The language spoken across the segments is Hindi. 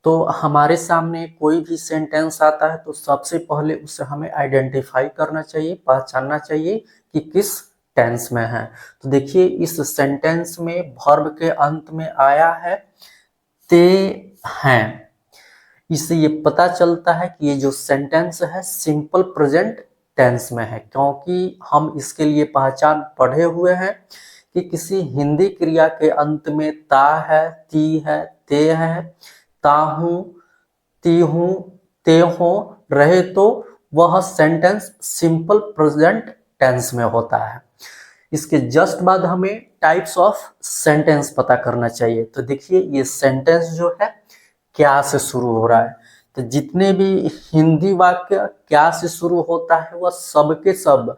तो हमारे सामने कोई भी सेंटेंस आता है तो सबसे पहले उसे हमें आइडेंटिफाई करना चाहिए, पहचानना चाहिए कि किस टेंस में है। तो देखिए इस सेंटेंस में वर्ब के अंत में आया है ते हैं। इससे ये पता चलता है कि ये जो सेंटेंस है सिंपल प्रेजेंट टेंस में है, क्योंकि हम इसके लिए पहचान पढ़े हुए हैं कि किसी हिंदी क्रिया के अंत में ता है, ती है, ते है, ताहू, तीहू, तेहो रहे तो वह सेंटेंस सिंपल प्रेजेंट टेंस में होता है। इसके जस्ट बाद हमें टाइप्स ऑफ सेंटेंस पता करना चाहिए। तो देखिए ये सेंटेंस जो है क्या से शुरू हो रहा है, तो जितने भी हिंदी वाक्य क्या से शुरू होता है वह सब के सब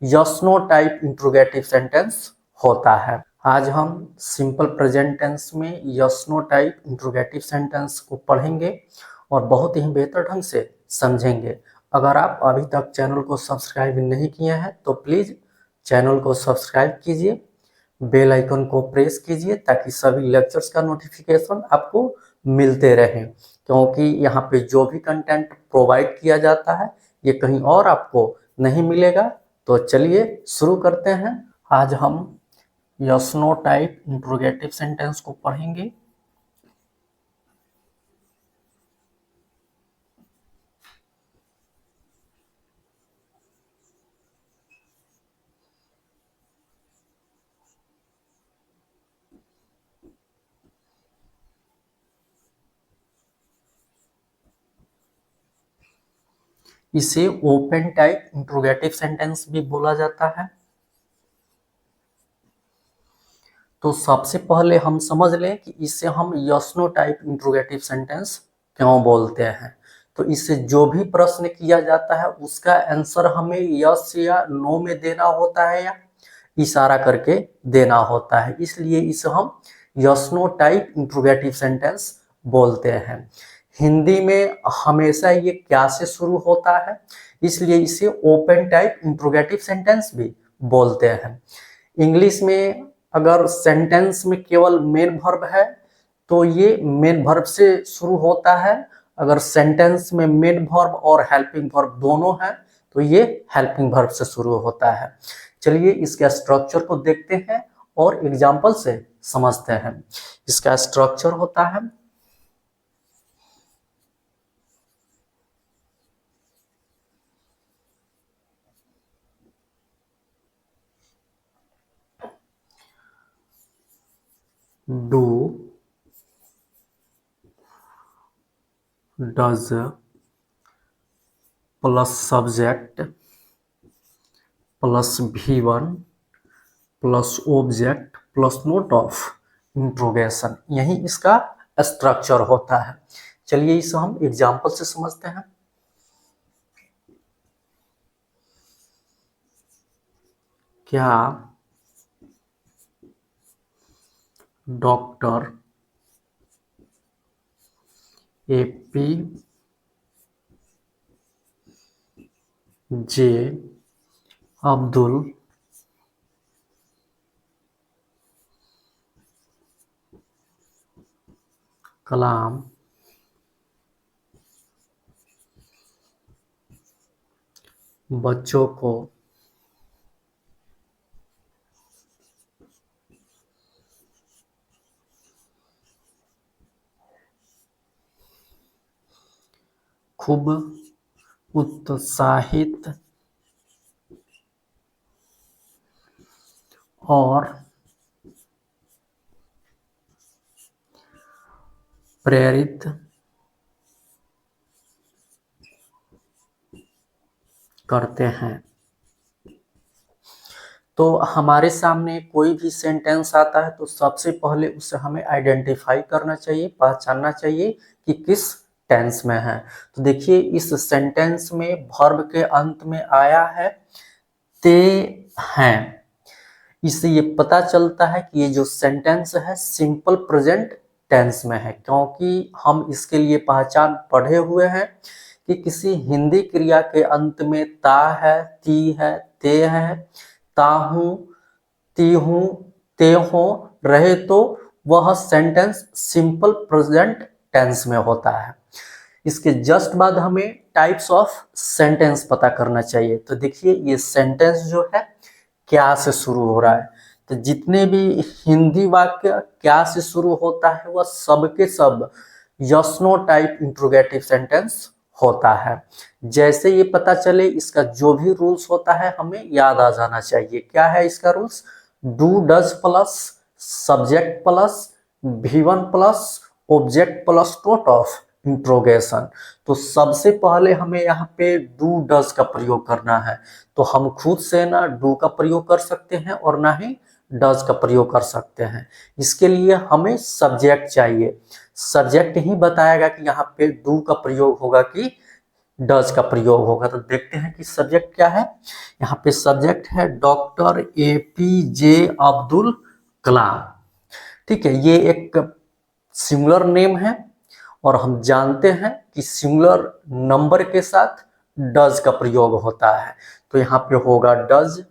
yes no type interrogative sentence होता है। आज हम सिंपल प्रेजेंट टेंस में yes no type interrogative sentence को पढ़ेंगे और बहुत ही बेहतर ढंग से समझेंगे। अगर आप अभी तक चैनल को सब्सक्राइब नहीं किए हैं तो प्लीज़ चैनल को सब्सक्राइब कीजिए, बेल आइकन को प्रेस कीजिए ताकि सभी लेक्चर्स का नोटिफिकेशन आपको मिलते रहे, क्योंकि यहाँ पे जो भी कंटेंट प्रोवाइड किया जाता है ये कहीं और आपको नहीं मिलेगा। तो चलिए शुरू करते हैं। आज हम yes no type interrogative sentence को पढ़ेंगे। इसे ओपन टाइप इंट्रोगेटिव सेंटेंस भी बोला जाता है। तो सबसे पहले हम समझ लें कि इसे हम yes no type interrogative sentence क्यों बोलते हैं। तो इससे जो भी प्रश्न किया जाता है उसका आंसर हमें यस या नो में देना होता है या इशारा करके देना होता है, इसलिए इसे हम yes no type interrogative sentence बोलते हैं। हिंदी में हमेशा ये क्या से शुरू होता है, इसलिए इसे ओपन टाइप इंट्रोगेटिव सेंटेंस भी बोलते हैं। इंग्लिश में अगर सेंटेंस में केवल मेन वर्ब है तो ये मेन वर्ब से शुरू होता है। अगर सेंटेंस में मेन वर्ब और हेल्पिंग वर्ब दोनों हैं तो ये हेल्पिंग वर्ब से शुरू होता है। चलिए इसके स्ट्रक्चर को देखते हैं और एग्जाम्पल से समझते हैं। इसका स्ट्रक्चर होता है do, does plus subject plus V1 plus object plus note of interrogation, यही इसका स्ट्रक्चर होता है। चलिए इसे हम एग्जाम्पल से समझते हैं। क्या डॉक्टर APJ अब्दुल कलाम बच्चों को खूब उत्साहित और प्रेरित करते हैं। तो हमारे सामने कोई भी सेंटेंस आता है तो सबसे पहले उसे हमें आइडेंटिफाई करना चाहिए, पहचानना चाहिए कि किस टेंस में है। तो देखिए इस सेंटेंस में वर्ब के अंत में आया है ते हैं। इससे ये पता चलता है कि ये जो सेंटेंस है सिंपल प्रेजेंट टेंस में है, क्योंकि हम इसके लिए पहचान पढ़े हुए हैं कि किसी हिंदी क्रिया के अंत में ता है, ती है, ते है, ताहू, तीहू, तेहो रहे तो वह सेंटेंस सिंपल प्रेजेंट टेंस में होता है। इसके जस्ट बाद हमें टाइप्स ऑफ सेंटेंस पता करना चाहिए। तो देखिए ये सेंटेंस जो है क्या से शुरू हो रहा है, तो जितने भी हिंदी वाक्य क्या से शुरू होता है वह सब के सब yes no type interrogative sentence होता है। जैसे ये पता चले इसका जो भी रूल्स होता है हमें याद आ जाना चाहिए। क्या है इसका rules? Do does plus subject plus V1 plus object plus dot of interrogation. तो सबसे पहले हमें यहाँ पे डू डज का प्रयोग करना है। तो हम खुद से ना डू का प्रयोग कर सकते हैं और ना ही डज का प्रयोग कर सकते हैं। इसके लिए हमें सब्जेक्ट चाहिए। सब्जेक्ट ही बताएगा कि यहाँ पे डू का प्रयोग होगा कि डज का प्रयोग होगा। तो देखते हैं कि सब्जेक्ट क्या है। यहाँ पे सब्जेक्ट है डॉक्टर APJ अब्दुल कलाम। ठीक है, ये एक सिंगुलर नेम है और हम जानते हैं कि सिंगुलर नंबर के साथ डज का प्रयोग होता है। तो यहाँ पे होगा डज।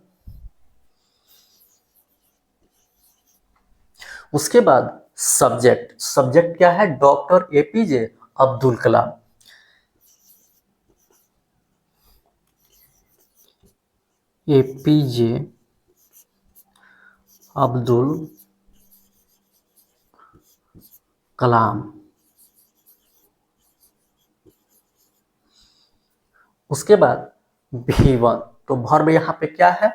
उसके बाद सब्जेक्ट। सब्जेक्ट क्या है? Doctor APJ Abdul Kalam. APJ Abdul Kalam. उसके बाद V1। तो वर्ब यहाँ पे क्या है?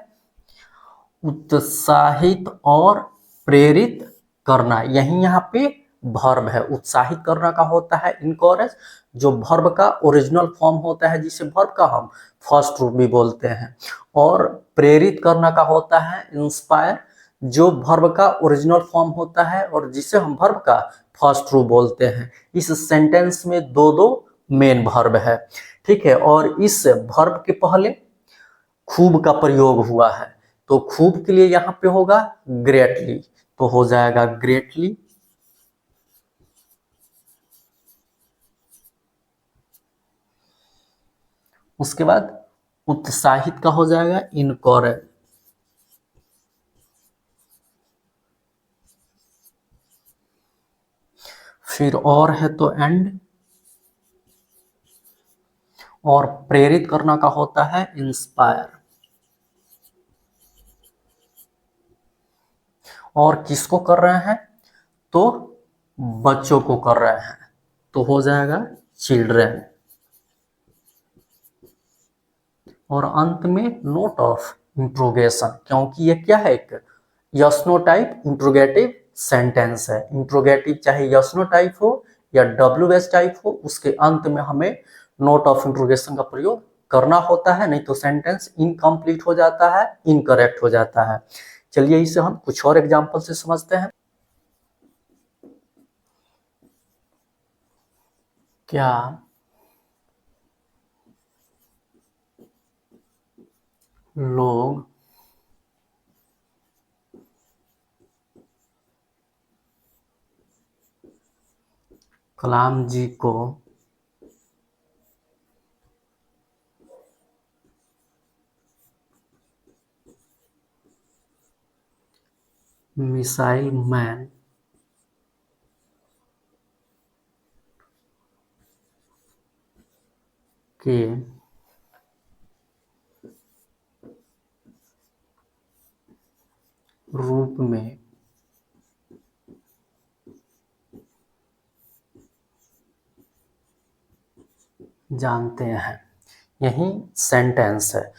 उत्साहित और प्रेरित करना। यही यहाँ पे वर्ब है। उत्साहित करना का होता है इनकरेज, जो वर्ब का ओरिजिनल फॉर्म होता है जिसे वर्ब का हम फर्स्ट रूप भी बोलते हैं। और प्रेरित करना का होता है इंस्पायर, जो वर्ब का ओरिजिनल फॉर्म होता है और जिसे हम वर्ब का फर्स्ट रूप बोलते हैं। इस सेंटेंस में दो दो मेन वर्ब है। ठीक है, और इस वर्ब के पहले खूब का प्रयोग हुआ है। तो खूब के लिए यहाँ पे होगा ग्रेटली। तो हो जाएगा ग्रेटली। उसके बाद उत्साहित का हो जाएगा इनकरेज। फिर और है तो एंड। और प्रेरित करना का होता है इंस्पायर। और किसको कर रहे हैं? तो बच्चों को कर रहे हैं। तो हो जाएगा चिल्ड्रेन। और अंत में नोट ऑफ इंट्रोगेशन, क्योंकि ये क्या है? एक yes no type interrogative sentence है। इंट्रोगेटिव चाहे यस नो टाइप हो या WH टाइप हो, उसके अंत में हमें नोट ऑफ इंट्रोगेशन का प्रयोग करना होता है, नहीं तो सेंटेंस इनकम्प्लीट हो जाता है, इनकरेक्ट हो जाता है। चलिए इसे हम कुछ और एग्जाम्पल से समझते हैं। क्या लोग कलाम जी को मिसाइल मैन के रूप में जानते हैं? यही सेंटेंस है।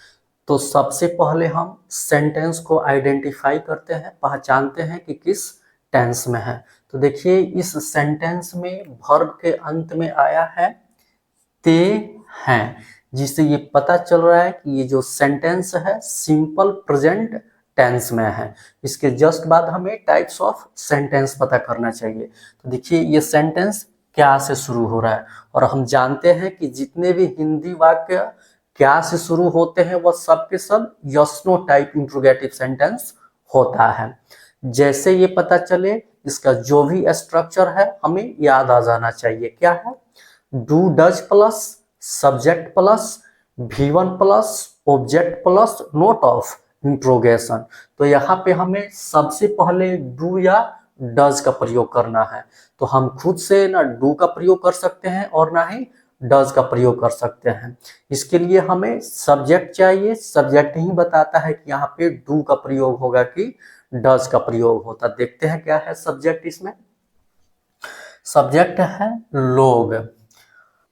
तो सबसे पहले हम सेंटेंस को आइडेंटिफाई करते हैं, पहचानते हैं कि किस टेंस में है। तो देखिए इस सेंटेंस में वर्ब के अंत में आया है ते हैं, जिससे ये पता चल रहा है कि ये जो सेंटेंस है सिंपल प्रेजेंट टेंस में है। इसके जस्ट बाद हमें टाइप्स ऑफ सेंटेंस पता करना चाहिए। तो देखिए ये सेंटेंस क्या से शुरू हो रहा है, और हम जानते हैं कि जितने भी हिंदी वाक्य क्या से शुरू होते हैं वह सब के सब yes no type interrogative sentence होता है। जैसे ये पता चले इसका जो भी स्ट्रक्चर है हमें याद आ जाना चाहिए। क्या है? Do does plus subject plus V1 plus object plus note of interrogation. तो यहाँ पे हमें सबसे पहले डू या डज का प्रयोग करना है। तो हम खुद से ना डू का प्रयोग कर सकते हैं और ना ही डज का प्रयोग कर सकते हैं। इसके लिए हमें सब्जेक्ट चाहिए, सब्जेक्ट ही बताता है कि यहाँ पे डू का प्रयोग होगा कि डज का प्रयोग होता। देखते हैं क्या है सब्जेक्ट इसमें। सब्जेक्ट है लोग।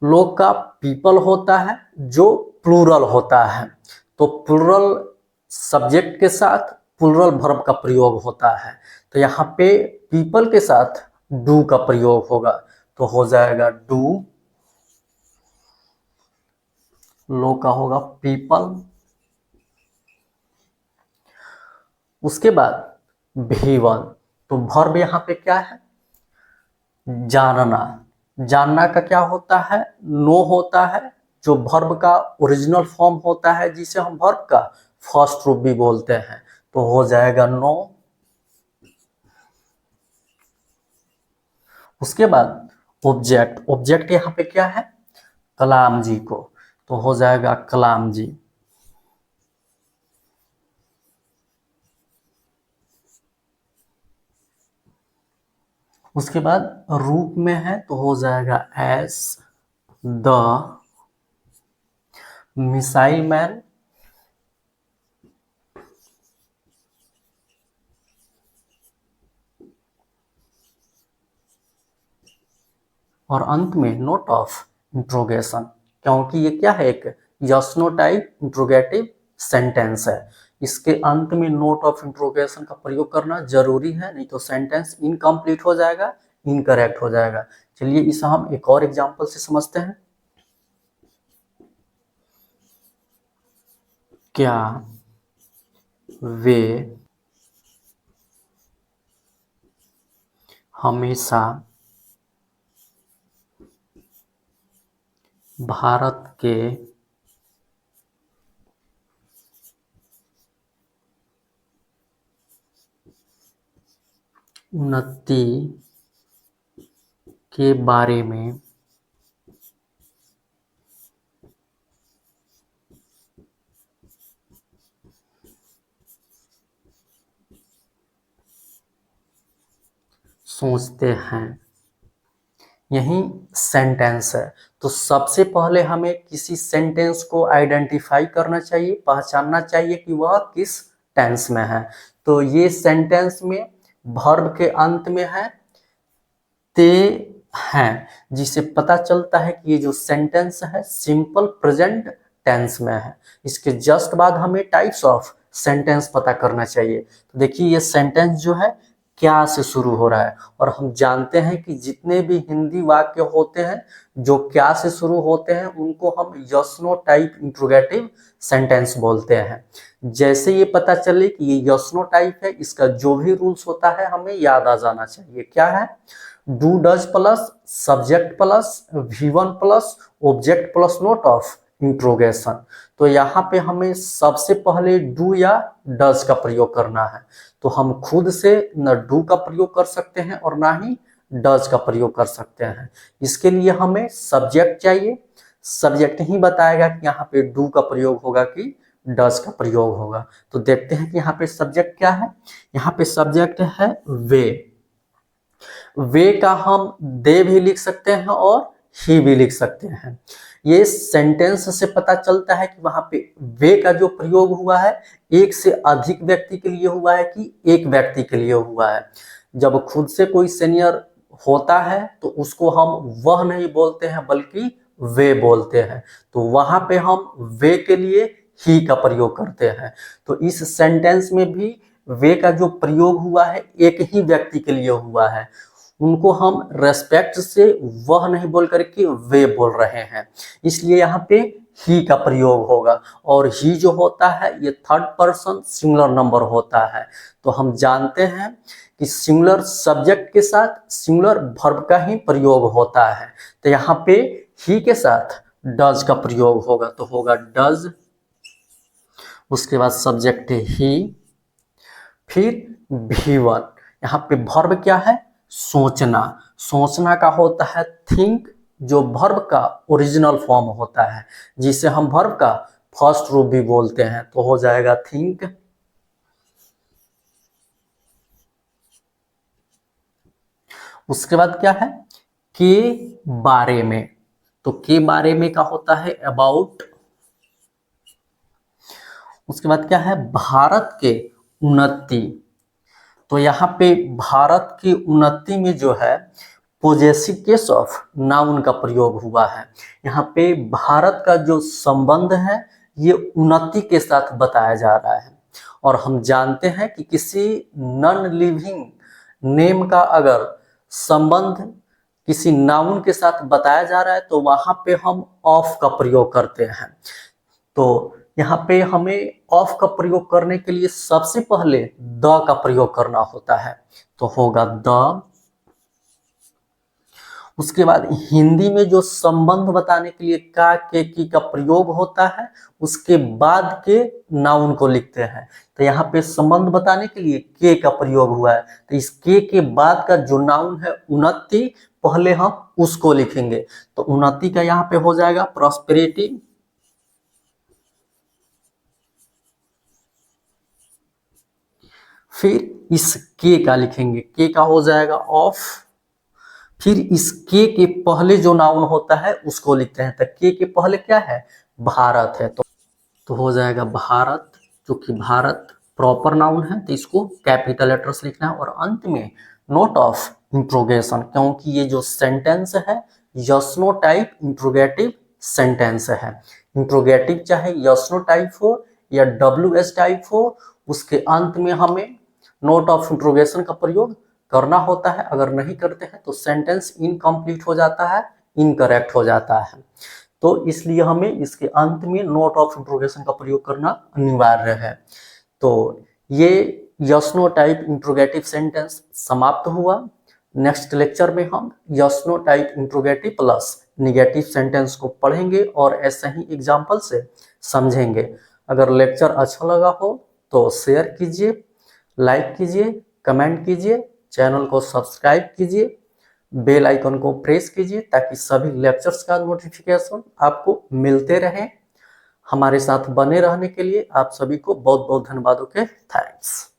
लोग का पीपल होता है जो प्लूरल होता है, तो प्लूरल सब्जेक्ट के साथ प्लूरल वर्ब का प्रयोग होता है। तो यहाँ पे पीपल के साथ डू का प्रयोग होगा, तो हो जाएगा डू। लोग का होगा पीपल। उसके बाद भी1, तो वर्ब यहाँ पे क्या है, जानना। जानना का क्या होता है, नो होता है, जो वर्ब का ओरिजिनल फॉर्म होता है जिसे हम वर्ब का फर्स्ट रूप भी बोलते हैं, तो हो जाएगा नो। उसके बाद ऑब्जेक्ट। ऑब्जेक्ट यहाँ पे क्या है, कलाम जी को, तो हो जाएगा कलाम जी। उसके बाद रूप में है तो हो जाएगा एस द मिसाइल मैन। और अंत में नोट ऑफ इंट्रोगेशन, क्योंकि ये क्या है, एक yes no type interrogative sentence है। इसके अंत में नोट ऑफ इंट्रोगेशन का प्रयोग करना जरूरी है, नहीं तो सेंटेंस इनकम्प्लीट हो जाएगा, इनकरेक्ट हो जाएगा। चलिए इसे हम एक और एग्जांपल से समझते हैं। क्या वे हमेशा भारत के उन्नति के बारे में सोचते हैं। यही सेंटेंस है। तो सबसे पहले हमें किसी सेंटेंस को आइडेंटिफाई करना चाहिए, पहचानना चाहिए कि वह किस टेंस में है। तो ये सेंटेंस में वर्ब के अंत में है ते हैं, जिसे पता चलता है कि ये जो सेंटेंस है सिंपल प्रेजेंट टेंस में है। इसके जस्ट बाद हमें टाइप्स ऑफ सेंटेंस पता करना चाहिए। तो देखिए ये सेंटेंस जो है क्या से शुरू हो रहा है, और हम जानते हैं कि जितने भी हिंदी वाक्य होते हैं जो क्या से शुरू होते हैं उनको हम yes no type interrogative sentence बोलते हैं। जैसे ये पता चले कि ये यस नो टाइप है, इसका जो भी रूल्स होता है हमें याद आ जाना चाहिए। क्या है, do does plus subject plus V1 plus object plus note of interrogation. तो यहाँ पे हमें सबसे पहले डू या डज का प्रयोग करना है। तो हम खुद से न डू का प्रयोग कर सकते हैं और ना ही डज का प्रयोग कर सकते हैं। इसके लिए हमें सब्जेक्ट चाहिए। सब्जेक्ट ही बताएगा कि यहाँ पे डू का प्रयोग होगा कि डज का प्रयोग होगा। तो देखते हैं कि यहाँ पे सब्जेक्ट क्या है। यहाँ पे सब्जेक्ट है वे। वे का हम दे भी लिख सकते हैं और ही भी लिख सकते हैं। ये सेंटेंस से पता चलता है कि वहां पे वे का जो प्रयोग हुआ है एक से अधिक व्यक्ति के लिए हुआ है कि एक व्यक्ति के लिए हुआ है। जब खुद से कोई सीनियर होता है तो उसको हम वह नहीं बोलते हैं बल्कि वे बोलते हैं। तो वहां पे हम वे के लिए ही का प्रयोग करते हैं। तो इस सेंटेंस में भी वे का जो प्रयोग हुआ है एक ही व्यक्ति के लिए हुआ है। उनको हम रेस्पेक्ट से वह नहीं बोल करके वे बोल रहे हैं, इसलिए यहाँ पे ही का प्रयोग होगा। और ही जो होता है ये थर्ड पर्सन सिंगुलर नंबर होता है। तो हम जानते हैं कि सिंगुलर सब्जेक्ट के साथ सिंगुलर वर्ब का ही प्रयोग होता है। तो यहाँ पे ही के साथ डज का प्रयोग होगा, तो होगा डज। उसके बाद सब्जेक्ट है ही, फिर V1। यहाँ पे वर्ब क्या है, सोचना। सोचना का होता है थिंक, जो वर्ब का ओरिजिनल फॉर्म होता है जिसे हम वर्ब का फर्स्ट रूप भी बोलते हैं, तो हो जाएगा थिंक। उसके बाद क्या है, के बारे में, तो के बारे में का होता है अबाउट। उसके बाद क्या है, भारत के उन्नति, तो यहाँ पे भारत की उन्नति में जो है पोजेसिव केस ऑफ नाउन का प्रयोग हुआ है। यहाँ पे भारत का जो संबंध है ये उन्नति के साथ बताया जा रहा है, और हम जानते हैं कि किसी नॉन लिविंग नेम का अगर संबंध किसी नाउन के साथ बताया जा रहा है तो वहां पे हम ऑफ का प्रयोग करते हैं। तो यहाँ पे हमें ऑफ का प्रयोग करने के लिए सबसे पहले द का प्रयोग करना होता है, तो होगा द। उसके बाद हिंदी में जो संबंध बताने के लिए का, के, की का प्रयोग होता है उसके बाद के नाउन को लिखते हैं। तो यहाँ पे संबंध बताने के लिए के का प्रयोग हुआ है, तो इस के बाद का जो नाउन है उन्नति, पहले हम उसको लिखेंगे। तो उन्नति का यहाँ पे हो जाएगा प्रॉस्पेरिटी। फिर इस के का लिखेंगे, के का हो जाएगा ऑफ। फिर इस के पहले जो नाउन होता है उसको लिखते हैं, तो के पहले क्या है, भारत है, तो हो जाएगा भारत, जो कि भारत प्रॉपर नाउन है, तो इसको कैपिटल लेटर्स लिखना है। और अंत में नोट ऑफ इंट्रोगेशन, क्योंकि ये जो सेंटेंस है yes no type interrogative sentence है। इंट्रोगेटिव चाहे यस नो टाइप हो या WS टाइप हो, उसके अंत में हमें नोट ऑफ इंट्रोगेशन का प्रयोग करना होता है। अगर नहीं करते हैं तो सेंटेंस इनकम्प्लीट हो जाता है, इनकरेक्ट हो जाता है। तो इसलिए हमें इसके अंत में नोट ऑफ इंट्रोगेशन का प्रयोग करना अनिवार्य है। तो ये yes no type interrogative sentence समाप्त हुआ। नेक्स्ट लेक्चर में हम yes no type interrogative plus negative sentence को पढ़ेंगे और ऐसे ही एग्जाम्पल से समझेंगे। अगर लेक्चर अच्छा लगा हो तो शेयर कीजिए, लाइक कीजिए, कमेंट कीजिए, चैनल को सब्सक्राइब कीजिए, बेल आइकन को प्रेस कीजिए ताकि सभी लेक्चर्स का नोटिफिकेशन आपको मिलते रहे। हमारे साथ बने रहने के लिए आप सभी को बहुत बहुत धन्यवादों के थैंक्स।